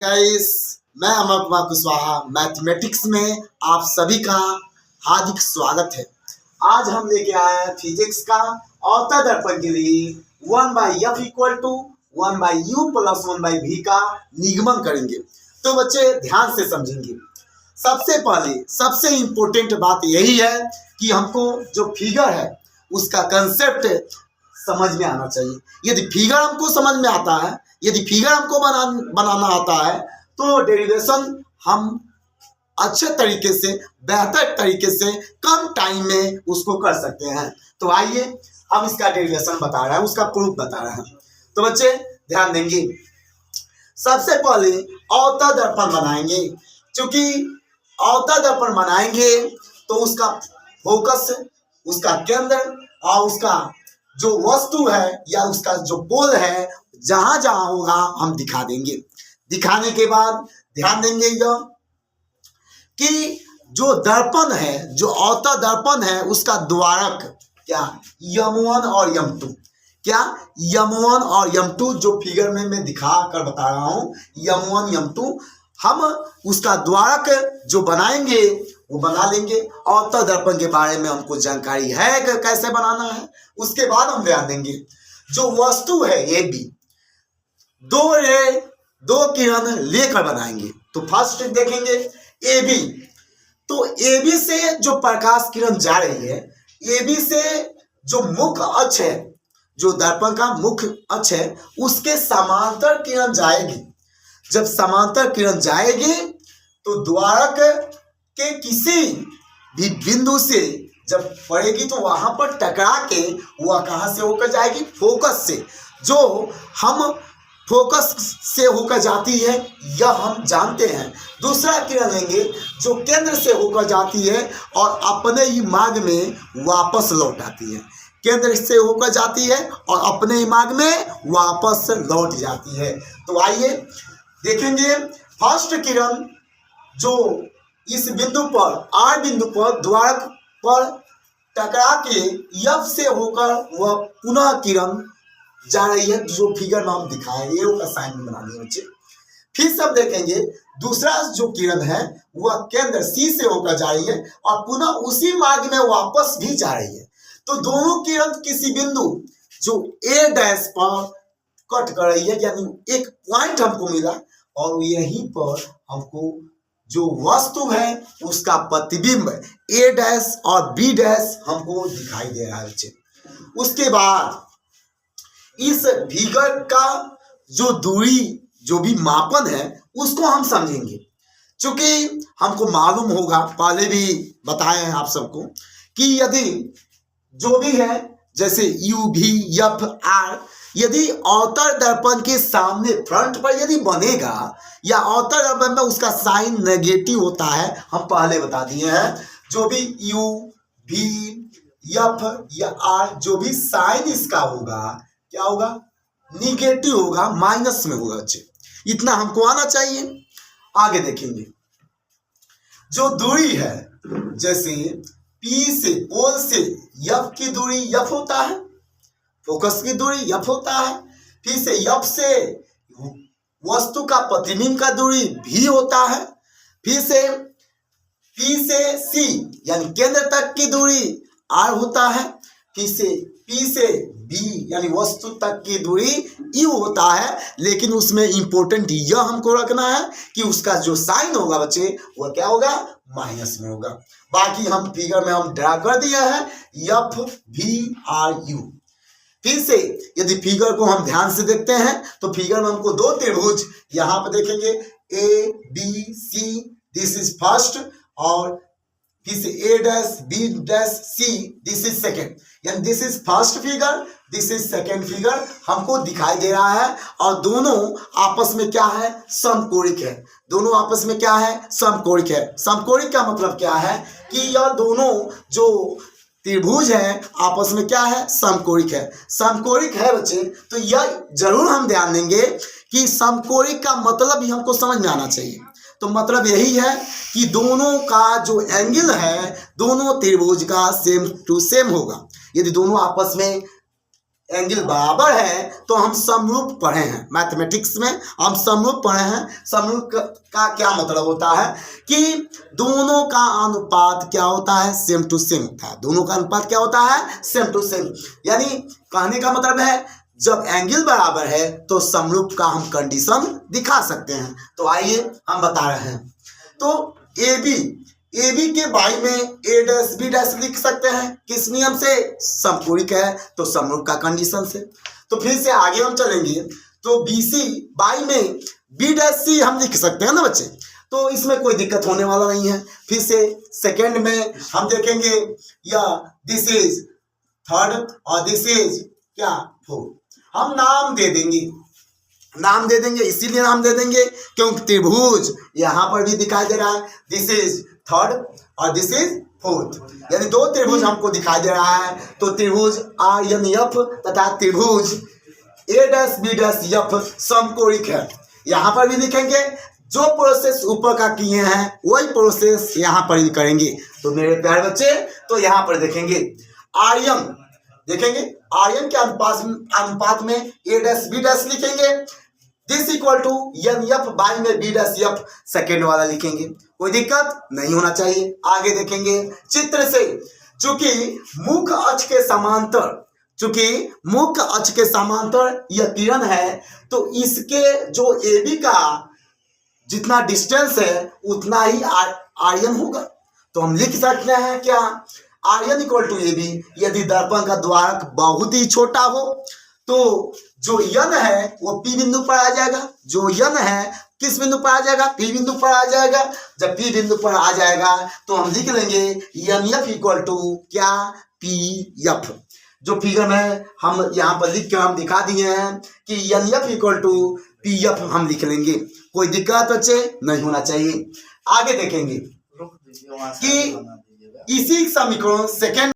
Guys, मैं Amar Kumar Kushwaha mathematics में आप सभी का हार्दिक स्वागत है। आज हम लेके आए हैं फिजिक्स का औसत दर्पण के लिए 1/f equal to 1/u plus 1/v का निगमन करेंगे। तो बच्चे ध्यान से समझेंगे। सबसे पहले सबसे इम्पोर्टेंट बात यही है कि हमको जो फिगर है उसका कंसेप्ट समझ में आना चाहिए। यदि फिगर हमको समझ में आता है, यदि फिगर हमको बनाना आता है, तो डेरिवेशन हम अच्छे तरीके से, बेहतर तरीके से, कम टाइम में उसको कर सकते हैं। तो आइए हम इसका डेरिवेशन बता रहे हैं, उसका प्रूफ बता रहे हैं। तो बच्चे ध्यान देंगे। सबसे पहले औसत दर्पण बनाएंगे। क्योंकि औसत दर्पण बनाएंगे तो उसका फोकस, उसका केंद्र और उसका जो वस्तु है या उसका जो पोल है, जहां जहां होगा हम दिखा देंगे। दिखाने के बाद ध्यान देंगे यह कि जो दर्पण है, जो औसत दर्पण है, उसका द्वारक क्या m1 और m2, क्या m1 और m2 जो फिगर में मैं दिखा कर बता रहा हूं, m1 m2 हम उसका द्वारक जो बनाएंगे वो बना लेंगे। औसत दर्पण के बारे में हमको जानकारी है कि कैसे बनाना है। उसके बाद हम ध्यान देंगे जो वस्तु है ए बी, दो किरण लेकर बनाएंगे। तो फर्स्ट देखेंगे ए बी। तो ए बी से जो प्रकाश किरण जा रही है, ए बी से जो मुख्य अक्ष है, जो दर्पण का मुख्य अक्ष है, उसके समांतर किरण जाएगी। जब समांतर किरण जाएगी तो द्वारक के किसी भी बिंदु से जब पड़ेगी तो वहां पर टकरा के वह कहां से होकर जाएगी, फोकस से। जो हम फोकस से होकर जाती है यह हम जानते हैं। दूसरा किरण लेंगे जो केंद्र से होकर जाती है और अपने ही मार्ग में वापस लौट आती है। केंद्र से होकर जाती है और अपने ही मार्ग में वापस लौट जाती है। तो आइए देखेंगे। फर्स्ट किरण जो इस बिंदु पर, आर बिंदु पर द्वारक पर टकरा के F से होकर वह पुनः किरण जा रही है, जो फिगर में हम दिखाए, ये का साइन बना दिए बच्चे। फिर सब देखेंगे दूसरा जो किरण है वह केंद्र C से होकर जा रही है और पुनः उसी मार्ग में वापस भी जा रही है। तो दोनों किरण किसी बिंदु जो A डैश पर कट कर रही है, यानी एक पॉइंट हमको मिला और यहीं पर हमको जो वस्तु है उसका प्रतिबिंब A डैश और B डैश हमको दिखाई दे रहा है बच्चे। उसके बाद इस फिगर का जो दूरी, जो भी मापन है, उसको हम समझेंगे। क्योंकि हमको मालूम होगा, पहले भी बताए हैं आप सबको, कि यदि जो भी है जैसे U V F R, यदि औसत दर्पण के सामने फ्रंट पर यदि बनेगा या औसत दर्पण में उसका साइन नेगेटिव होता है, हम पहले बता दिए हैं। जो भी U V F या R जो भी साइन इसका होगा, क्या होगा, निगेटिव होगा, माइनस में होगा बच्चे। इतना हमको आना चाहिए। आगे देखेंगे जो दूरी है, जैसे P से, पोल से F की दूरी F होता है, फोकस की दूरी F होता है। फिर से F से वस्तु का प्रतिबिंब का दूरी V होता है। फिर से P से C यानी केंद्र तक की दूरी R होता है। फिर से P से B यानी वस्तु तक की दूरी U होता है। लेकिन उसमें इंपॉर्टेंट यह हमको रखना है कि उसका जो साइन होगा बच्चे वह क्या होगा, माइनस में होगा। बाकी हम फिगर में हम ड्रा कर दिया है F V R U। फिर से यदि फिगर को हम ध्यान से देखते हैं तो फिगर में हमको दो त्रिभुज यहाँ पे देखेंगे A B C, this is first, और फिर से A dash B dash C, this is second. यानी this is first figure, this is second figure हमको दिखाई दे रहा है। और दोनों आपस में क्या है, समकोणिक है। दोनों आपस में क्या है, समकोणिक है। समकोणिक का मतलब क्या है कि यह दोनों जो त्रिभुज है आपस में क्या है, समकोणिक है। समकोणिक है बच्चे, तो यह जरूर हम ध्यान देंगे कि समकोणिक का मतलब ही हमको समझ में आना चाहिए। तो मतलब यही है कि दोनों का जो एंगल है दोनों त्रिभुज का सेम टू सेम होगा। यदि दोनों आपस में एंगल बराबर है तो हम समरूप पढ़े हैं मैथमेटिक्स में, हम समरूप पढ़े हैं। समरूप का क्या मतलब होता है कि दोनों का अनुपात क्या होता है, सेम टू सेम होता है। दोनों का अनुपात क्या होता है, सेम टू सेम। यानी कहने का मतलब है जब एंगल बराबर है तो समरूप का हम कंडीशन दिखा सकते हैं। तो आइए हम बता रहे हैं। तो ए बी के बाई में ए डैश बी डैश लिख सकते हैं, किस नियम से, समकोणिक है तो समरूप का कंडीशन से। तो फिर से आगे हम चलेंगे तो बी सी बाई में बी डैश सी हम लिख सकते हैं ना बच्चे, तो इसमें कोई दिक्कत होने वाला नहीं है। फिर से सेकंड में हम देखेंगे या दिस इज थर्ड और दिस इज क्या फोर्थ। हम नाम दे देंगे, इसीलिए नाम दे देंगे क्योंकि त्रिभुज यहाँ पर भी दिखाई दे रहा है, दिस इज थर्ड और दिस इज फोर्थ, यानी दो त्रिभुज हमको दिखाई दे रहा है। तो त्रिभुज आर एन एफ तथा त्रिभुज ए डैश बी डैश एफ समकोणिक है। यहाँ पर भी लिखेंगे, जो प्रोसेस ऊपर का किए हैं वही प्रोसेस यहाँ पर भी करेंगे। तो मेरे प्यारे बच्चे, तो यहाँ पर देखेंगे आर्यन, देखेंगे आर्यन के अनुपात में ए डैश बी डैश लिखेंगे, this equal to N F by में बी डैश एफ सेकेंड वाला लिखेंगे, कोई दिक्कत नहीं होना चाहिए। आगे देखेंगे चित्र से, चूंकि मुख्य अक्ष के समांतर यह किरण है तो इसके जो ए बी का जितना डिस्टेंस है उतना ही आर्यन होगा। तो हम लिख सकते हैं क्या, आर्यन इक्वल टू ए बी। यदि दर्पण का द्वारक बहुत ही छोटा हो तो जो यन है वो पी बिंदु पर आ जाएगा, जो यन है किस बिंदु पर आ जाएगा, पी बिंदु पर आ जाएगा। जब पी बिंदु पर आ जाएगा तो हम लिख लेंगे एन एफ इक्वल टू क्या, पी एफ। जो फिगर में हम यहाँ पर लिख कर हम दिखा दिए हैं कि N F equal to P F हम लिख लेंगे, कोई दिक्कत बच्चे नहीं होना चाहिए। आगे देखेंगे कि इसी समीकरण सेकेंड